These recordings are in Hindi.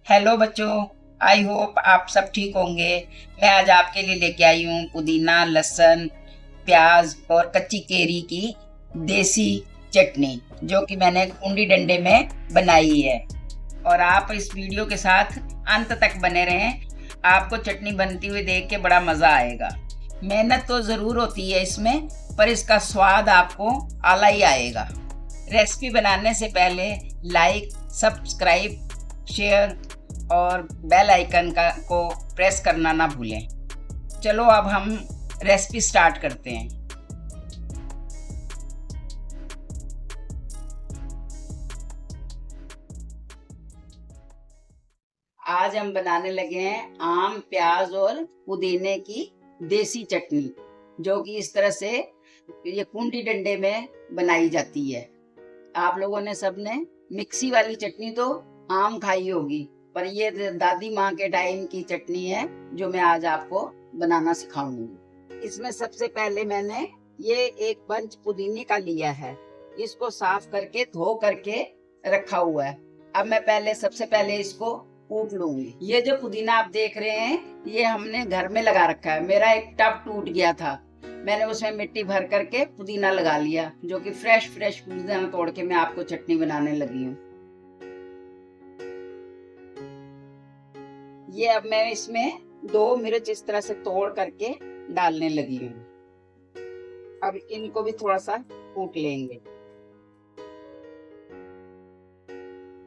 हेलो बच्चों, आई होप आप सब ठीक होंगे। मैं आज आपके लिए लेके आई हूँ पुदीना, लहसुन, प्याज और कच्ची केरी की देसी चटनी, जो कि मैंने कुंडी डंडे में बनाई है। और आप इस वीडियो के साथ अंत तक बने रहें। आपको चटनी बनती हुई देख के बड़ा मज़ा आएगा। मेहनत तो ज़रूर होती है इसमें, पर इसका स्वाद आपको आला ही आएगा। रेसिपी बनाने से पहले लाइक, सब्सक्राइब, शेयर और बेल आइकन को प्रेस करना ना भूलें। चलो अब हम रेसिपी स्टार्ट करते हैं। आज हम बनाने लगे हैं आम, प्याज और पुदीने की देसी चटनी, जो कि इस तरह से ये कुंडी डंडे में बनाई जाती है। आप लोगों ने सबने मिक्सी वाली चटनी तो आम खाई होगी, पर ये दादी माँ के टाइम की चटनी है जो मैं आज आपको बनाना सिखाऊंगी। इसमें सबसे पहले मैंने ये एक बंच पुदीने का लिया है। इसको साफ करके धो करके रखा हुआ है। अब मैं सबसे पहले इसको कूट लूंगी। ये जो पुदीना आप देख रहे हैं, ये हमने घर में लगा रखा है। मेरा एक टब टूट गया था, मैंने उसमें मिट्टी भर करके पुदीना लगा लिया, जो कि फ्रेश पुदीना तोड़ के मैं आपको चटनी बनाने लगी हूँ। ये अब मैं इसमें 2 मिर्च इस तरह से तोड़ करके डालने लगी हूँ। अब इनको भी थोड़ा सा कूट लेंगे।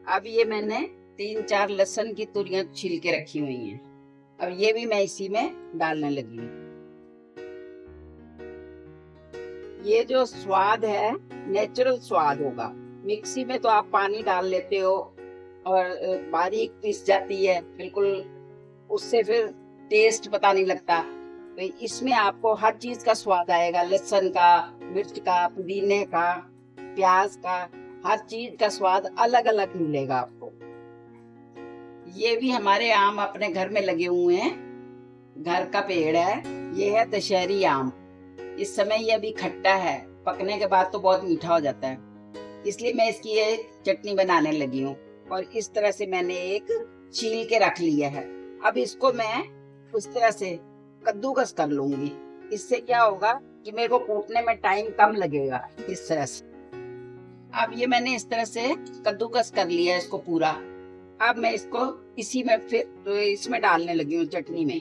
अब ये मैंने 3-4 लहसुन की तुरियां छील के रखी हुई हैं। अब ये भी मैं इसी में डालने लगी हूँ। ये जो स्वाद है नेचुरल स्वाद होगा। मिक्सी में तो आप पानी डाल लेते हो और बारीक पीस जाती है बिल्कुल, उससे फिर टेस्ट पता नहीं लगता। तो इसमें आपको हर चीज का स्वाद आएगा, लहसुन का, मिर्च का, पुदीने का, प्याज का, हर चीज का स्वाद अलग अलग मिलेगा आपको। ये भी हमारे आम अपने घर में लगे हुए हैं, घर का पेड़ है। ये है दशहरी आम। इस समय ये अभी खट्टा है, पकने के बाद तो बहुत मीठा हो जाता है, इसलिए मैं इसकी ये चटनी बनाने लगी हूँ। और इस तरह से मैंने एक छील के रख लिया है। अब इसको मैं उस तरह से कद्दूकस कर लूंगी। इससे क्या होगा कि मेरे को कूटने में टाइम कम लगेगा। इस तरह से अब ये मैंने इस तरह से कद्दूकस कर लिया है इसको पूरा। अब मैं इसको इसी में फिर इसमें डालने लगी हूँ, चटनी में।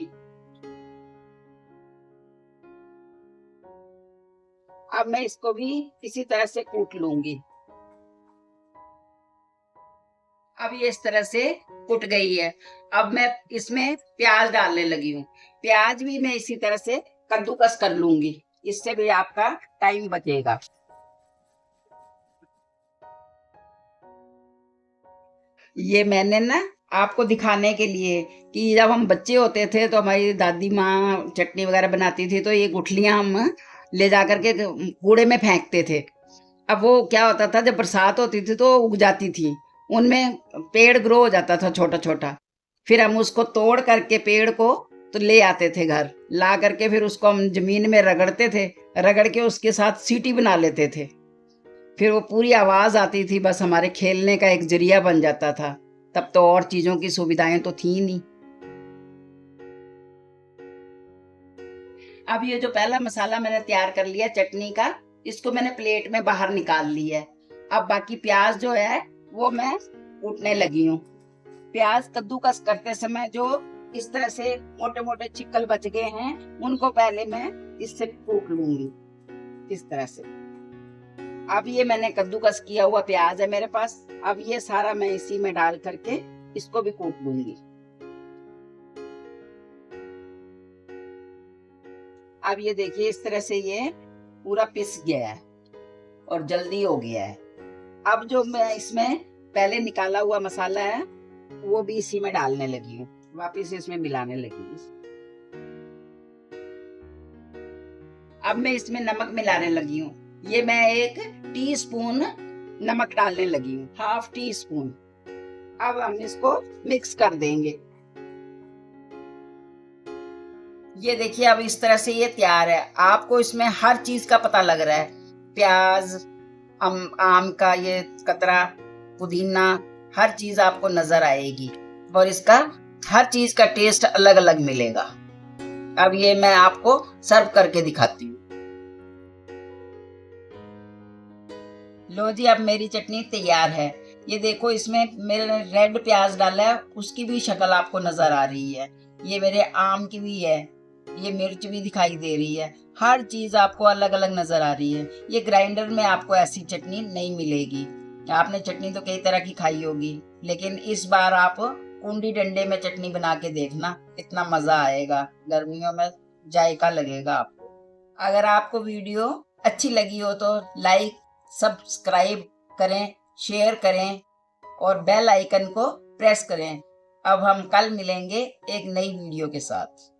अब मैं इसको भी इसी तरह से कूट लूंगी। अब ये इस तरह से कुट गई है। अब मैं इसमें प्याज डालने लगी हूँ। प्याज भी मैं इसी तरह से कद्दूकस कर लूंगी, इससे भी आपका टाइम बचेगा। ये मैंने ना आपको दिखाने के लिए कि जब हम बच्चे होते थे तो हमारी दादी माँ चटनी वगैरह बनाती थी, तो ये गुठलियां हम ले जा करके कूड़े में फेंकते थे। अब वो क्या होता था, जब बरसात होती थी तो उग जाती थी, उनमें पेड़ ग्रो हो जाता था छोटा छोटा। फिर हम उसको तोड़ करके पेड़ को तो ले आते थे घर, ला करके फिर उसको हम जमीन में रगड़ते थे, रगड़ के उसके साथ सीटी बना लेते थे। फिर वो पूरी आवाज आती थी, बस हमारे खेलने का एक जरिया बन जाता था। तब तो और चीजों की सुविधाएं तो थी नहीं। अब ये जो पहला मसाला मैंने तैयार कर लिया चटनी का, इसको मैंने प्लेट में बाहर निकाल लिया है। अब बाकी प्याज जो है वो मैं कूटने लगी हूँ। प्याज कद्दूकस करते समय जो इस तरह से मोटे मोटे छिक्कल बच गए हैं, उनको पहले मैं इससे कूट लूंगी, इस तरह से। अब ये मैंने कद्दूकस किया हुआ प्याज है मेरे पास। अब ये सारा मैं इसी में डाल करके इसको भी कूट लूंगी। अब ये देखिए इस तरह से ये पूरा पिस गया है और जल्दी हो गया है। अब जो मैं इसमें पहले निकाला हुआ मसाला है वो भी इसी में डालने लगी हूँ, वापिस इसमें मिलाने लगी हूँ। अब मैं इसमें नमक मिलाने लगी हूँ। ये मैं 1 टीस्पून नमक डालने लगी हूँ, ½ टीस्पून। अब हम इसको मिक्स कर देंगे। ये देखिए अब इस तरह से ये तैयार है। आपको इसमें हर चीज का पता लग रहा है, प्याज, आम का ये कतरा, पुदीना, हर चीज आपको नजर आएगी। और इसका हर चीज का टेस्ट अलग अलग मिलेगा। अब ये मैं आपको सर्व करके दिखाती हूँ। लो जी, अब मेरी चटनी तैयार है। ये देखो, इसमें मैंने रेड प्याज डाला है, उसकी भी शक्ल आपको नजर आ रही है। ये मेरे आम की भी है, ये मिर्च भी दिखाई दे रही है। हर चीज आपको अलग अलग नजर आ रही है। ये ग्राइंडर में आपको ऐसी चटनी नहीं मिलेगी। आपने चटनी तो कई तरह की खाई होगी, लेकिन इस बार आप कुंडी डंडे में चटनी बना के देखना, इतना मजा आएगा। गर्मियों में जायका लगेगा आपको। अगर आपको वीडियो अच्छी लगी हो तो लाइक, सब्सक्राइब करें, शेयर करें और बेल आइकन को प्रेस करें। अब हम कल मिलेंगे एक नई वीडियो के साथ।